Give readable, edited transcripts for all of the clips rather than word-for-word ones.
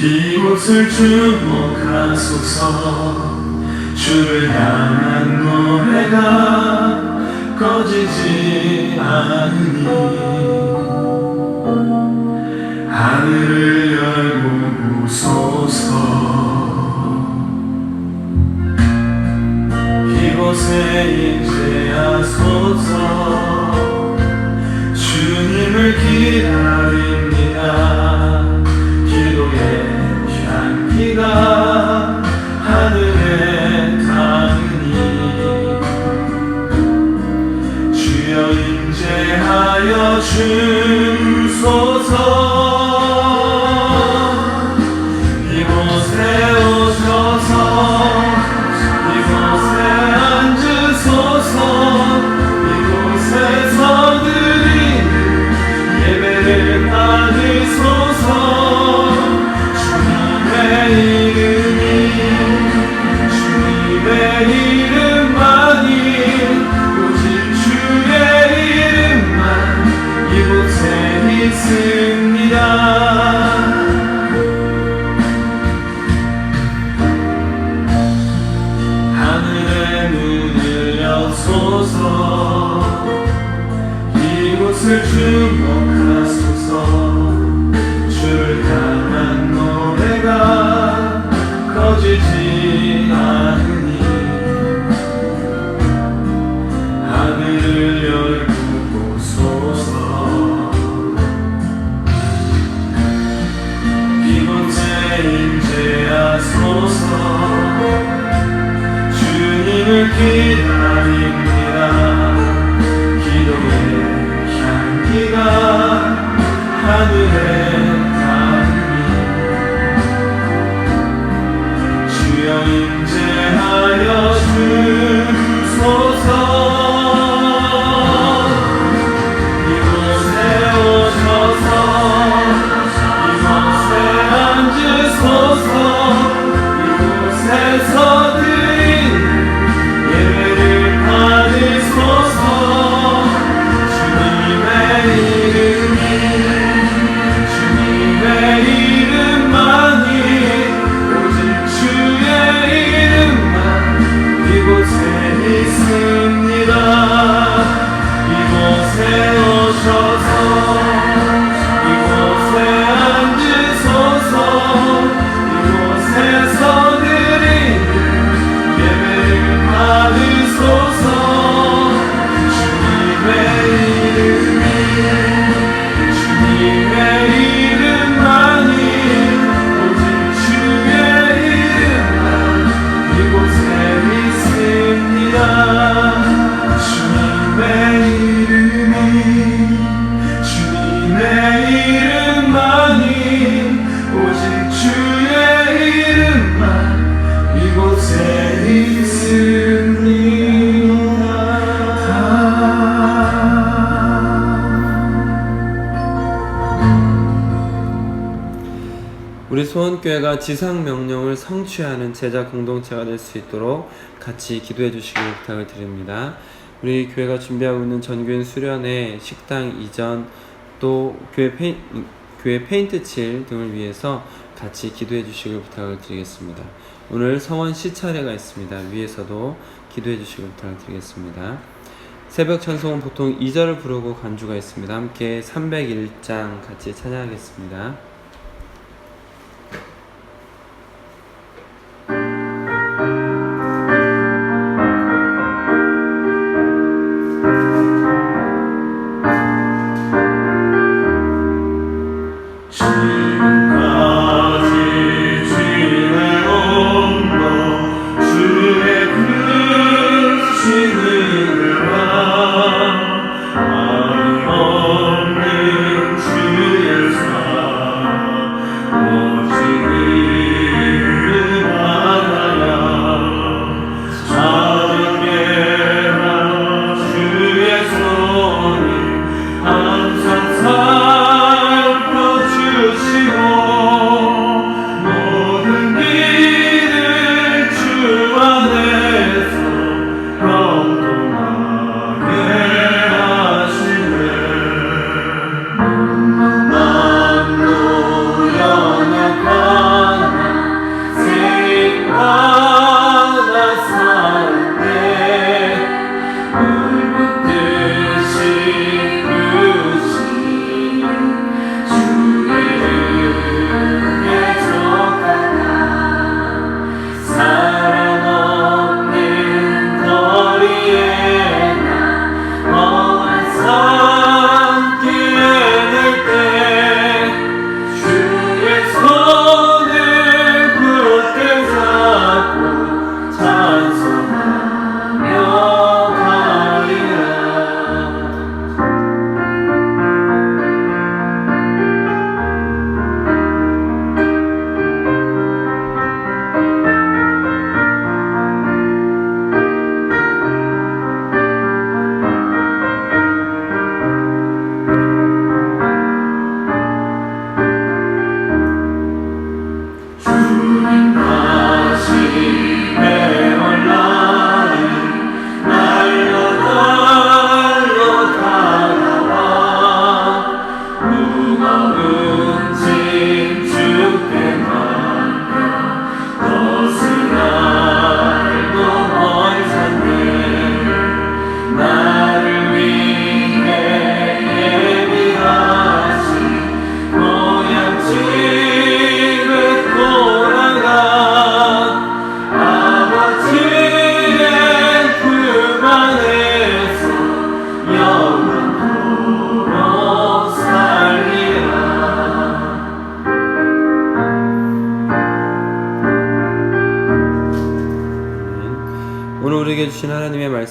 이곳을 주목하소서. 주를 향한 노래가 꺼지지 않으니 하늘을 열고 보소서. 이곳에 임재하소서. 주님을 기다립니다. 기도의 향기가 하늘에 닿으니 주여 임재하여 주소서. 이곳에 오셔서 이곳에 앉으소서. 이곳에서 드리는 예배를 받으소서. 주님의 이름만이 오직 주의 이름만 이곳에 있습니다. 하늘의 문을 여소서. 이곳을 주목하소서. 주를 향한 노래가 꺼지지 않으니 하늘을 열고 보소서. 이곳에 임재하소서. 주님을 기다립니다. 기도의 향기가 하늘에 임재하여 주소서. 이곳에 오셔서 이곳에 앉으소서. 이곳에서 드리는 예배를 받으소서. 주님의 이름만이 이곳에 있습니다. 이곳에 오셔서 이곳에 앉으소서. 이곳에서 드리는 예배를 받으소서. 주님의 이름만이 오직 주의 이름만 이곳에 있습니다. 주님의 이름만이 오직 주의 이름만 이곳에 있습니다. 우리 소원교회가 지상명령을 성취하는 제자 공동체가 될 수 있도록 같이 기도해 주시길 부탁을 드립니다. 우리 교회가 준비하고 있는 전교인 수련회, 식당 이전, 또 교회 페인트 칠 등을 위해서 같이 기도해 주시길 부탁을 드리겠습니다. 오늘 성원 시차례가 있습니다. 위에서도 기도해 주시길 부탁을 드리겠습니다. 새벽 찬송은 보통 2절을 부르고 간주가 있습니다. 함께 301장 같이 찬양하겠습니다. 주의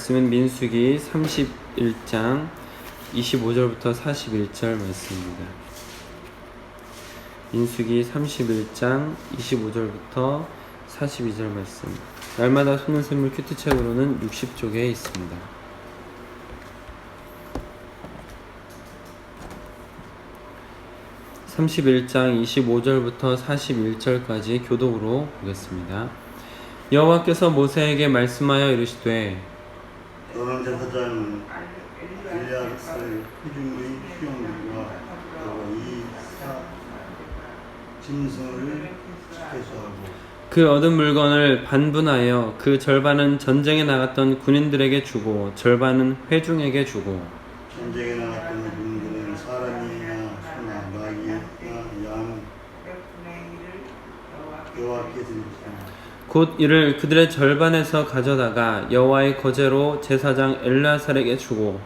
말씀은 민수기 31장 25절부터 41절 말씀입니다. 민수기 31장 25절부터 42절 말씀. 날마다 솟는 샘물 큐트책으로는 60쪽에 있습니다. (31장) 25절부터 41절까지 교독으로 보겠습니다. 여호와께서 모세에게 말씀하여 이르시되 너는 제사장 엘리야사의 회중의 수령들과 이 짐승을 지켜서 하고 그 얻은 물건을 반분하여 그 절반은 전쟁에 나갔던 군인들에게 주고 절반은 회중에게 주고 전쟁에 나갔던 군인들은 사람이나 소나 나귀나 양 여호와께 드리지라. 곧 이를 그들의 절반에서 가져다가 여호와의 거제로 제사장 엘르아살에게 주고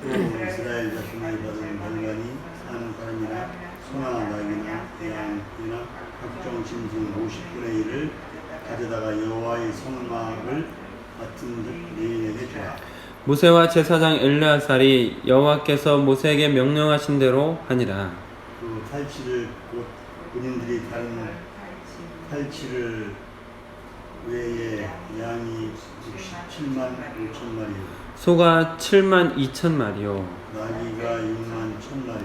또 이스라엘 자손이 받은 절반이 사는 사람이나 소나 나귀나 양이나 각종 짐승 50분의 1을 가져다가 여호와의 성막을 맡은 레위인에게 주라. 모세와 제사장 엘르아살이 여호와께서 모세에게 명령하신 대로 하니라. 그 탈취를 곧 군인들이 다른 탈취를 외에 양이 67만 5천 마리, 소가 7만 2천 마리요 나귀가 6만 1천 마리.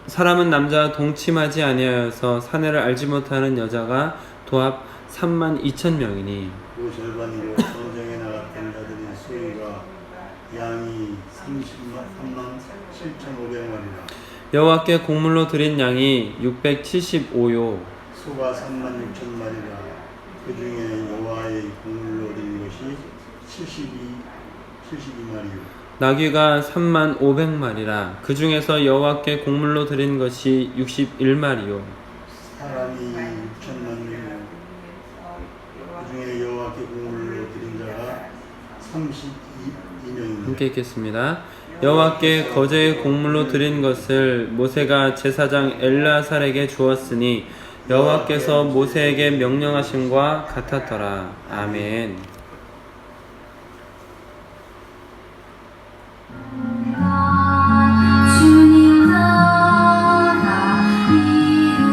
사람은 남자와 동침하지 아니하여서 사내를 알지 못하는 여자가 도합 3만 2천 명이니 그 절반으로 전쟁에 나갔던 자들의 소유가 양이 3만 7,500마리라. 여호와께 곡물로 드린 양이 675요 소가 3만 6천 마리라. 그 중에 여호와의 공물로 드린 것이 72마리요. 나귀가 3만 500마리라. 그 중에서 여호와께 곡물로 드린 것이 61마리요. 사람이 6천만 명이요. 그 중에 여호와께 공물로 드린 자가 32명입니다. 함께 읽겠습니다. 여호와께 거제의 곡물로 드린 것을 모세가 제사장 엘르아살에게 주었으니 여호와께서 모세에게 명령하심과 같았더라. 아멘. 주님 나라 이루소서.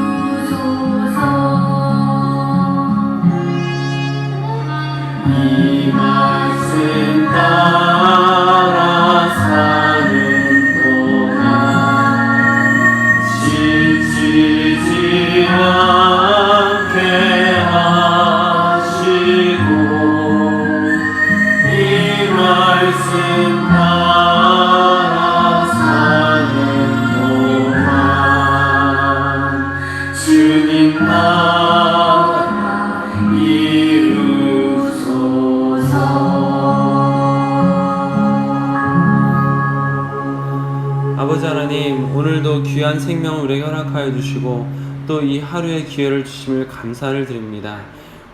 이 말씀 따라 사는 동안 지치지 않게 하시고 이 말씀 따라 사는 동안 주님 나라 이루소서. 아버지 하나님, 오늘도 귀한 생명을 우리에게 허락하여 주시고 또 이 하루의 기회를 주심을 감사를 드립니다.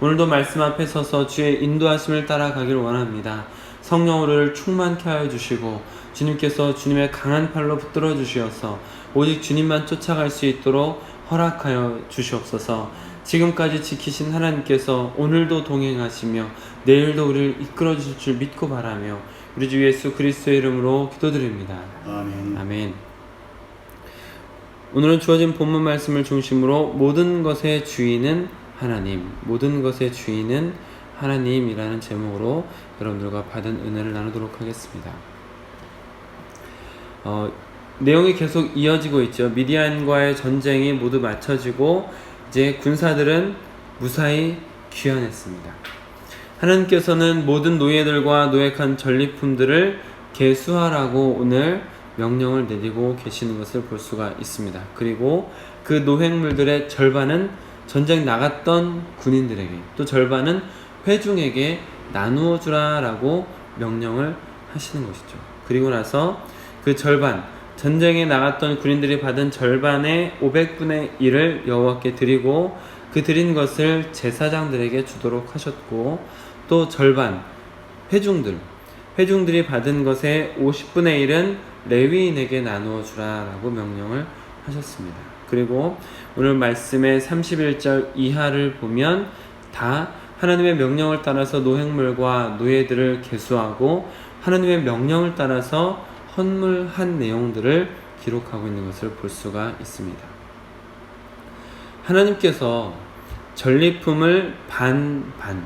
오늘도 말씀 앞에 서서 주의 인도하심을 따라가길 원합니다. 성령으로를 충만케 하여 주시고 주님께서 주님의 강한 팔로 붙들어 주시어서 오직 주님만 쫓아갈 수 있도록 허락하여 주시옵소서. 지금까지 지키신 하나님께서 오늘도 동행하시며 내일도 우리를 이끌어 주실 줄 믿고 바라며 우리 주 예수 그리스도의 이름으로 기도드립니다. 아멘. 아멘. 오늘은 주어진 본문 말씀을 중심으로 모든 것의 주인은 하나님, 모든 것의 주인은 하나님이라는 제목으로 여러분들과 받은 은혜를 나누도록 하겠습니다. 내용이 계속 이어지고 있죠. 미디안과의 전쟁이 모두 마쳐지고 이제 군사들은 무사히 귀환했습니다. 하나님께서는 모든 노예들과 노획한 전리품들을 계수하라고 오늘 명령을 내리고 계시는 것을 볼 수가 있습니다. 그리고 그 노획물들의 절반은 전쟁 나갔던 군인들에게, 또 절반은 회중에게 나누어 주라라고 명령을 하시는 것이죠. 그리고 나서 그 절반, 전쟁에 나갔던 군인들이 받은 절반의 500분의 1을 여호와께 드리고 그 드린 것을 제사장들에게 주도록 하셨고, 또 절반, 회중들이 받은 것의 50분의 1은 레위인에게 나누어 주라라고 명령을 하셨습니다. 그리고 오늘 말씀의 31절 이하를 보면 다 하나님의 명령을 따라서 노획물과 노예들을 계수하고 하나님의 명령을 따라서 헌물한 내용들을 기록하고 있는 것을 볼 수가 있습니다. 하나님께서 전리품을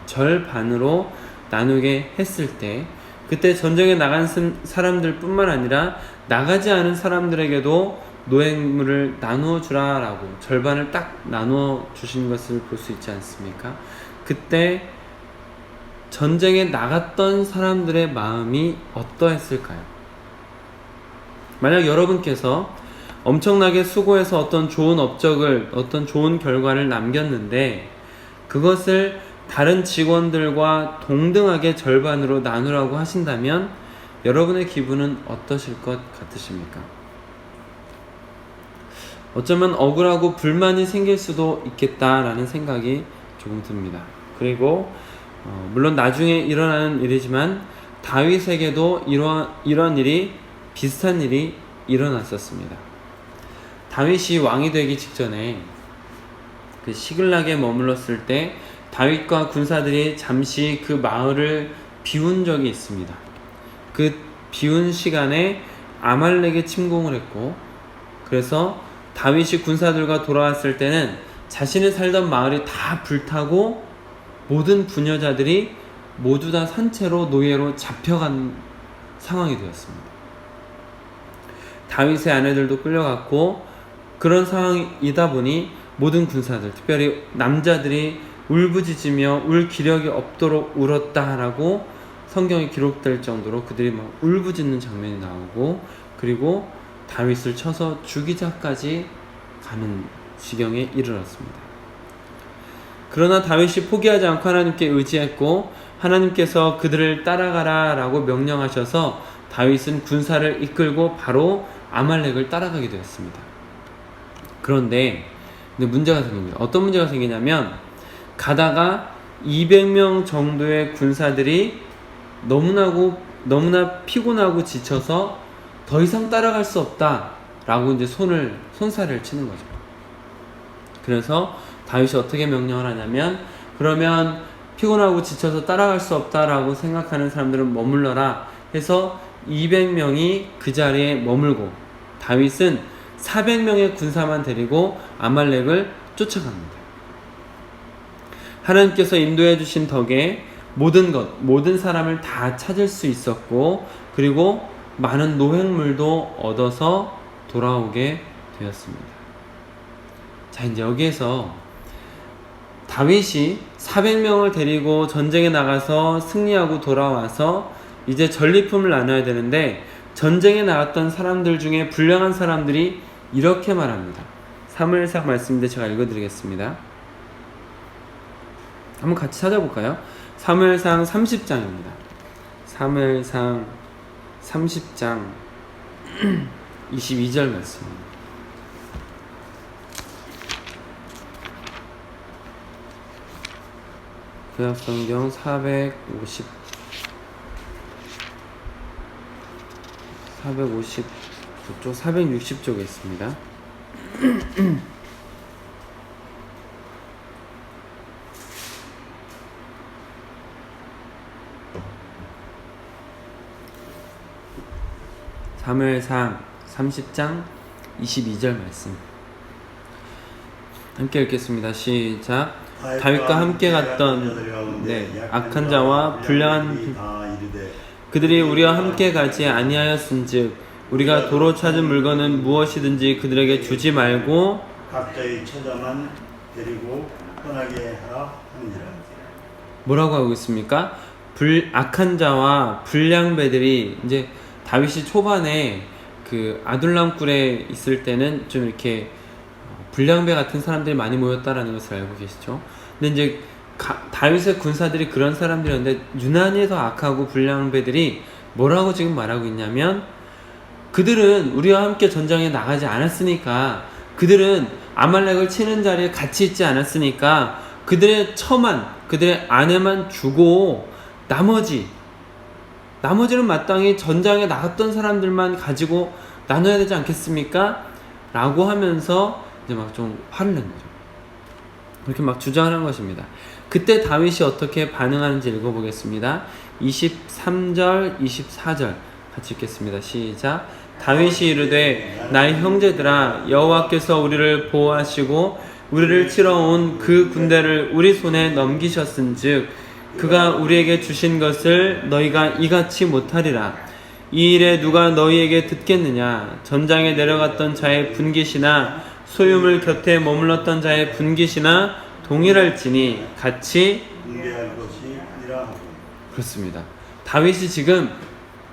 절반으로 나누게 했을 때 그때 전쟁에 나간 사람들 뿐만 아니라 나가지 않은 사람들에게도 노획물을 나누어 주라 라고 절반을 딱 나누어 주신 것을 볼 수 있지 않습니까? 그때 전쟁에 나갔던 사람들의 마음이 어떠했을까요? 만약 여러분께서 엄청나게 수고해서 어떤 좋은 업적을, 어떤 좋은 결과를 남겼는데 그것을 다른 직원들과 동등하게 절반으로 나누라고 하신다면 여러분의 기분은 어떠실 것 같으십니까? 어쩌면 억울하고 불만이 생길 수도 있겠다라는 생각이 조금 듭니다. 그리고 물론 나중에 일어나는 일이지만 다윗에게도 이러한 일이 비슷한 일이 일어났었습니다. 다윗이 왕이 되기 직전에 그 시글락에 머물렀을 때 다윗과 군사들이 잠시 그 마을을 비운 적이 있습니다. 그 비운 시간에 아말렉에 침공을 했고 그래서 다윗이 군사들과 돌아왔을 때는 자신이 살던 마을이 다 불타고 모든 부녀자들이 모두 다 산채로 노예로 잡혀간 상황이 되었습니다. 다윗의 아내들도 끌려갔고 그런 상황이다 보니 모든 군사들, 특별히 남자들이 울부짖으며 울 기력이 없도록 울었다라고 성경에 기록될 정도로 그들이 막 울부짖는 장면이 나오고 그리고 다윗을 쳐서 죽이자까지 가는 지경에 이르렀습니다. 그러나 다윗이 포기하지 않고 하나님께 의지했고 하나님께서 그들을 따라가라 라고 명령하셔서 다윗은 군사를 이끌고 바로 아말렉을 따라가게 되었습니다. 그런데 문제가 생깁니다. 어떤 문제가 생기냐면 가다가 200명 정도의 군사들이 너무나 피곤하고 지쳐서 더 이상 따라갈 수 없다 라고 이제 손살을 치는 거죠. 그래서 다윗이 어떻게 명령을 하냐면 그러면 피곤하고 지쳐서 따라갈 수 없다라고 생각하는 사람들은 머물러라 해서 200명이 그 자리에 머물고 다윗은 400명의 군사만 데리고 아말렉을 쫓아갑니다. 하나님께서 인도해 주신 덕에 모든 사람을 다 찾을 수 있었고 그리고 많은 노획물도 얻어서 돌아오게 되었습니다. 자, 이제 여기에서 다윗이 400명을 데리고 전쟁에 나가서 승리하고 돌아와서 이제 전리품을 나눠야 되는데 전쟁에 나갔던 사람들 중에 불량한 사람들이 이렇게 말합니다. 사무엘상 말씀인데 제가 읽어드리겠습니다. 한번 같이 찾아볼까요? 사무엘상 30장입니다. 사무엘상 30장 22절 말씀입니다. 구약성경 459쪽 460쪽에 있습니다. 사무엘상 30장 22절 말씀 함께 읽겠습니다. 시작. 다윗과 함께 갔던 악한 자와 불량한 그들이 우리와 함께 가지 아니하였은즉 우리가 도로 찾은 물건은 무엇이든지 그들에게 주지 말고 각자의 처자만 데리고 떠나게 하라 하는지라. 뭐라고 하고 있습니까? 악한 자와 불량배들이 이제 다윗이 초반에 그 아둘람 굴에 있을 때는 좀 이렇게 불량배 같은 사람들이 많이 모였다라는 것을 알고 계시죠? 근데 이제 다윗의 군사들이 그런 사람들이었는데 유난히 더 악하고 불량배들이 뭐라고 지금 말하고 있냐면 그들은 우리와 함께 전장에 나가지 않았으니까 그들은 아말렉을 치는 자리에 같이 있지 않았으니까 그들의 처만 그들의 아내만 주고 나머지는 마땅히 전장에 나갔던 사람들만 가지고 나눠야 되지 않겠습니까? 라고 하면서 이제 막 좀 화를 낸 거죠. 그렇게 막 주장하는 것입니다. 그때 다윗이 어떻게 반응하는지 읽어보겠습니다. 23절, 24절 같이 읽겠습니다. 시작. 다윗이 이르되 나의 형제들아 여호와께서 우리를 보호하시고 우리를 치러 온 그 군대를 우리 손에 넘기셨은즉 그가 우리에게 주신 것을 너희가 이같이 못하리라. 이 일에 누가 너희에게 듣겠느냐? 전장에 내려갔던 자의 분깃이나 소유물 곁에 머물렀던 자의 분깃이나 동일할지니 같이 분배할 것이 아니라 하고. 그렇습니다. 다윗이 지금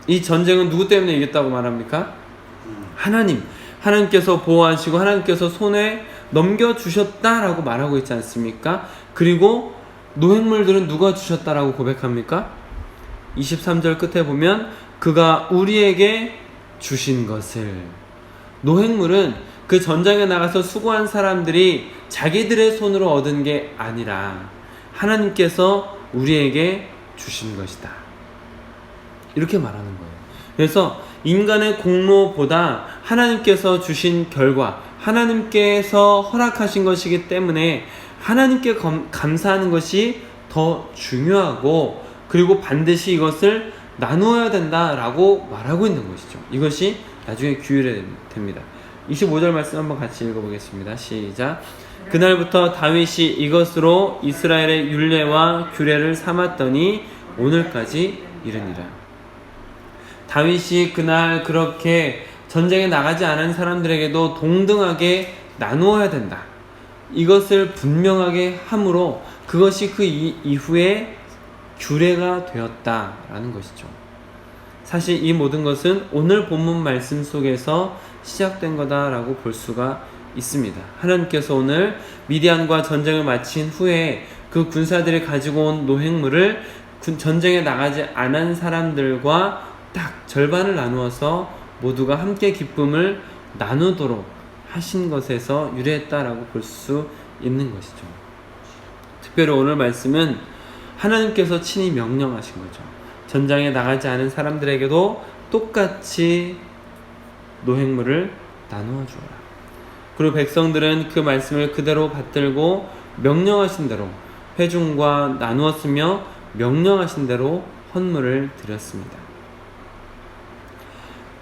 이 전쟁은 누구 때문에 이겼다고 말합니까? 하나님께서 보호하시고 하나님께서 손에 넘겨주셨다라고 말하고 있지 않습니까? 그리고 노획물들은 누가 주셨다라고 고백합니까? 23절 끝에 보면 그가 우리에게 주신 것을. 노획물은 그 전장에 나가서 수고한 사람들이 자기들의 손으로 얻은 게 아니라 하나님께서 우리에게 주신 것이다. 이렇게 말하는 거예요. 그래서 인간의 공로보다 하나님께서 주신 결과, 하나님께서 허락하신 것이기 때문에 하나님께 감사하는 것이 더 중요하고, 그리고 반드시 이것을 나누어야 된다라고 말하고 있는 것이죠. 이것이 나중에 규율이 됩니다. 25절 말씀 한번 같이 읽어보겠습니다. 시작. 그날부터 다윗이 이것으로 이스라엘의 율례와 규례를 삼았더니 오늘까지 이르니라. 다윗이 그날 그렇게 전쟁에 나가지 않은 사람들에게도 동등하게 나누어야 된다, 이것을 분명하게 함으로 그것이 그 이후에 규례가 되었다라는 것이죠. 사실 이 모든 것은 오늘 본문 말씀 속에서 시작된 거다라고 볼 수가 있습니다. 하나님께서 오늘 미디안과 전쟁을 마친 후에 그 군사들이 가지고 온 노획물을 전쟁에 나가지 않은 사람들과 딱 절반을 나누어서 모두가 함께 기쁨을 나누도록 하신 것에서 유래했다라고 볼 수 있는 것이죠. 특별히 오늘 말씀은 하나님께서 친히 명령하신 거죠. 전장에 나가지 않은 사람들에게도 똑같이 노획물을 나누어 주어라. 그리고 백성들은 그 말씀을 그대로 받들고 명령하신 대로 회중과 나누었으며 명령하신 대로 헌물을 드렸습니다.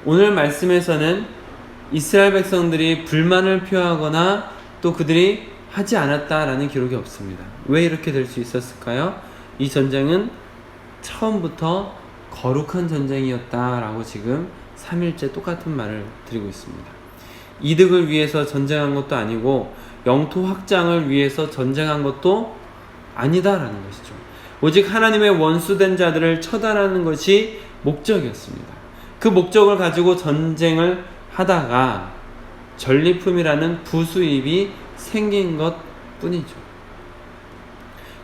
오늘 말씀에서는 이스라엘 백성들이 불만을 표하거나 또 그들이 하지 않았다라는 기록이 없습니다. 왜 이렇게 될 수 있었을까요? 이 전쟁은 처음부터 거룩한 전쟁이었다라고 지금 3일째 똑같은 말을 드리고 있습니다. 이득을 위해서 전쟁한 것도 아니고 영토 확장을 위해서 전쟁한 것도 아니다라는 것이죠. 오직 하나님의 원수된 자들을 처단하는 것이 목적이었습니다. 그 목적을 가지고 전쟁을 하다가 전리품이라는 부수입이 생긴 것 뿐이죠.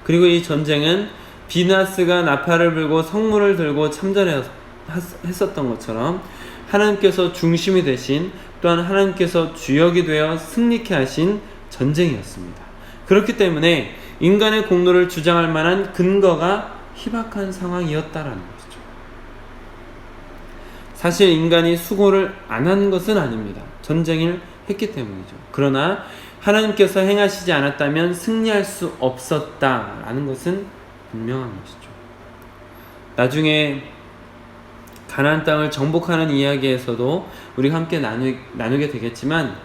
그리고 이 전쟁은 비나스가 나팔을 불고 성문을 들고 참전했었던 것처럼 하나님께서 중심이 되신, 또한 하나님께서 주역이 되어 승리케 하신 전쟁이었습니다. 그렇기 때문에 인간의 공로를 주장할 만한 근거가 희박한 상황이었다라는 것이죠. 사실 인간이 수고를 안 한 것은 아닙니다. 전쟁을 했기 때문이죠. 그러나 하나님께서 행하시지 않았다면 승리할 수 없었다라는 것은 분명한 것이죠. 나중에 가나안 땅을 정복하는 이야기에서도 우리가 함께 나누게 되겠지만,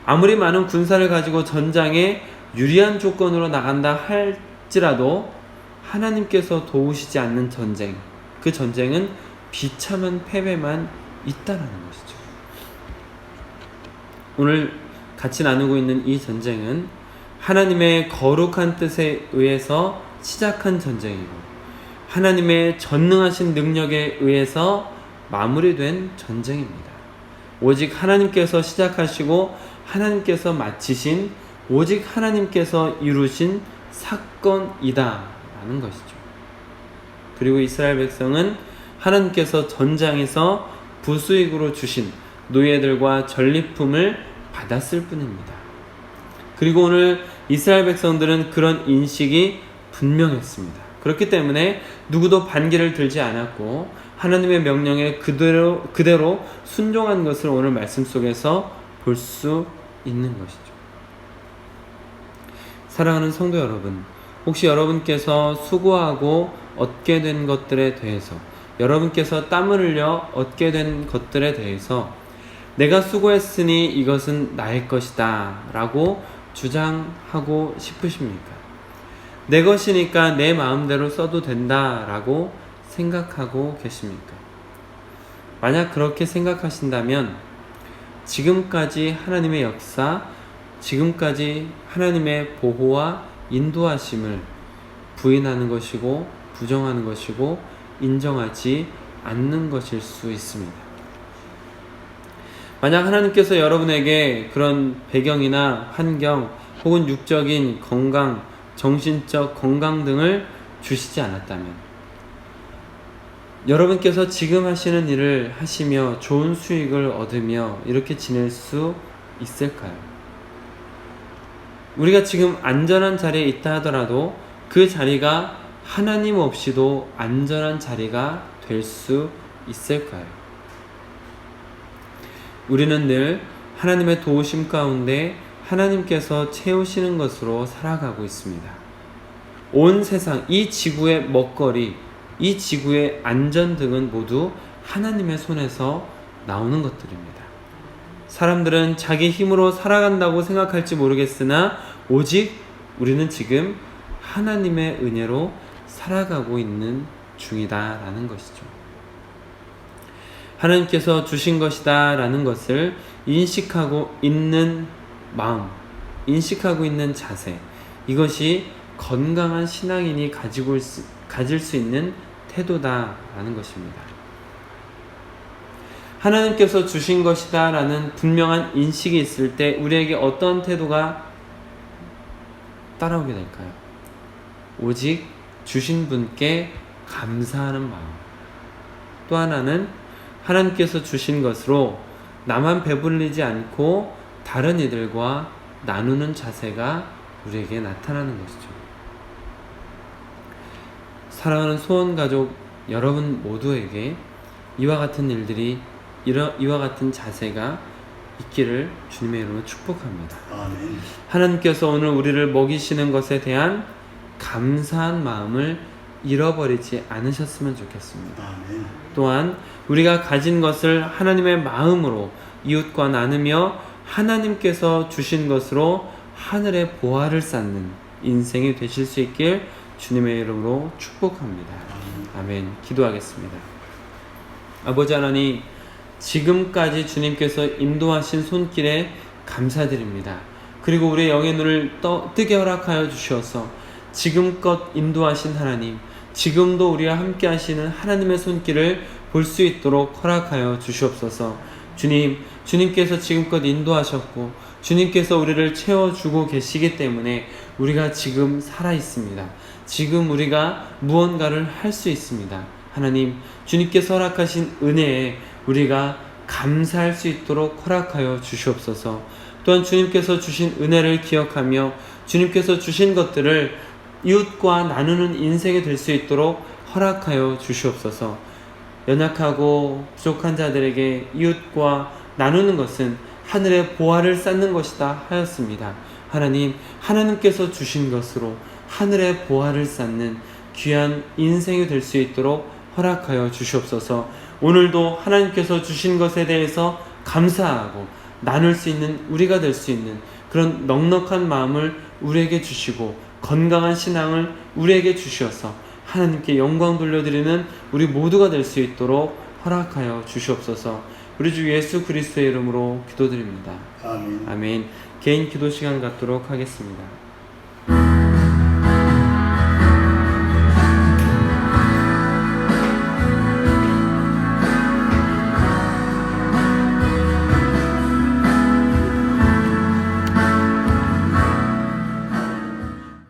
아무리 많은 군사를 가지고 전장에 유리한 조건으로 나간다 할지라도 하나님께서 도우시지 않는 전쟁, 그 전쟁은 비참한 패배만 있다라는 것이죠. 오늘 같이 나누고 있는 이 전쟁은 하나님의 거룩한 뜻에 의해서 시작한 전쟁이고 하나님의 전능하신 능력에 의해서 마무리된 전쟁입니다. 오직 하나님께서 시작하시고 하나님께서 마치신, 오직 하나님께서 이루신 사건이다 라는 것이죠. 그리고 이스라엘 백성은 하나님께서 전장에서 부수익으로 주신 노예들과 전리품을 받았을 뿐입니다. 그리고 오늘 이스라엘 백성들은 그런 인식이 분명했습니다. 그렇기 때문에 누구도 반기를 들지 않았고 하나님의 명령에 그대로 순종한 것을 오늘 말씀 속에서 볼 수 있는 것이죠. 사랑하는 성도 여러분, 혹시 여러분께서 수고하고 얻게 된 것들에 대해서, 여러분께서 땀을 흘려 얻게 된 것들에 대해서 내가 수고했으니 이것은 나의 것이다 라고 주장하고 싶으십니까? 내 것이니까 내 마음대로 써도 된다 라고 생각하고 계십니까? 만약 그렇게 생각하신다면 지금까지 하나님의 역사, 지금까지 하나님의 보호와 인도하심을 부인하는 것이고 부정하는 것이고 인정하지 않는 것일 수 있습니다. 만약 하나님께서 여러분에게 그런 배경이나 환경 혹은 육적인 건강, 정신적 건강 등을 주시지 않았다면 여러분께서 지금 하시는 일을 하시며 좋은 수익을 얻으며 이렇게 지낼 수 있을까요? 우리가 지금 안전한 자리에 있다 하더라도 그 자리가 하나님 없이도 안전한 자리가 될 수 있을까요? 우리는 늘 하나님의 도우심 가운데 하나님께서 채우시는 것으로 살아가고 있습니다. 온 세상, 이 지구의 먹거리, 이 지구의 안전 등은 모두 하나님의 손에서 나오는 것들입니다. 사람들은 자기 힘으로 살아간다고 생각할지 모르겠으나 오직 우리는 지금 하나님의 은혜로 살아가고 있는 중이다라는 것이죠. 하나님께서 주신 것이다 라는 것을 인식하고 있는 마음, 인식하고 있는 자세, 이것이 건강한 신앙인이 가질 수 있는 태도다라는 것입니다. 하나님께서 주신 것이다 라는 분명한 인식이 있을 때 우리에게 어떤 태도가 따라오게 될까요? 오직 주신 분께 감사하는 마음. 또 하나는 하나님께서 주신 것으로 나만 배불리지 않고 다른 이들과 나누는 자세가 우리에게 나타나는 것이죠. 사랑하는 소원가족 여러분 모두에게 이와 같은 일들이, 이와 같은 자세가 있기를 주님의 이름으로 축복합니다. 아멘. 하나님께서 오늘 우리를 먹이시는 것에 대한 감사한 마음을 잃어버리지 않으셨으면 좋겠습니다. 아멘. 또한 우리가 가진 것을 하나님의 마음으로 이웃과 나누며 하나님께서 주신 것으로 하늘의 보화를 쌓는 인생이 되실 수 있길 주님의 이름으로 축복합니다. 아멘. 기도하겠습니다. 아버지 하나님, 지금까지 주님께서 인도하신 손길에 감사드립니다. 그리고 우리의 영의 눈을 뜨게 허락하여 주셔서 지금껏 인도하신 하나님, 지금도 우리와 함께 하시는 하나님의 손길을 볼 수 있도록 허락하여 주시옵소서. 주님께서 지금껏 인도하셨고 주님께서 우리를 채워주고 계시기 때문에 우리가 지금 살아있습니다. 지금 우리가 무언가를 할 수 있습니다. 하나님, 주님께서 허락하신 은혜에 우리가 감사할 수 있도록 허락하여 주시옵소서. 또한 주님께서 주신 은혜를 기억하며 주님께서 주신 것들을 이웃과 나누는 인생이 될 수 있도록 허락하여 주시옵소서. 연약하고 부족한 자들에게 이웃과 나누는 것은 하늘의 보화를 쌓는 것이다 하였습니다. 하나님, 하나님께서 주신 것으로 하늘의 보화를 쌓는 귀한 인생이 될 수 있도록 허락하여 주시옵소서. 오늘도 하나님께서 주신 것에 대해서 감사하고 나눌 수 있는 우리가 될 수 있는 그런 넉넉한 마음을 우리에게 주시고 건강한 신앙을 우리에게 주셔서 하나님께 영광 돌려드리는 우리 모두가 될 수 있도록 허락하여 주시옵소서. 우리 주 예수 그리스도의 이름으로 기도드립니다. 아멘. 아멘. 개인 기도 시간 갖도록 하겠습니다.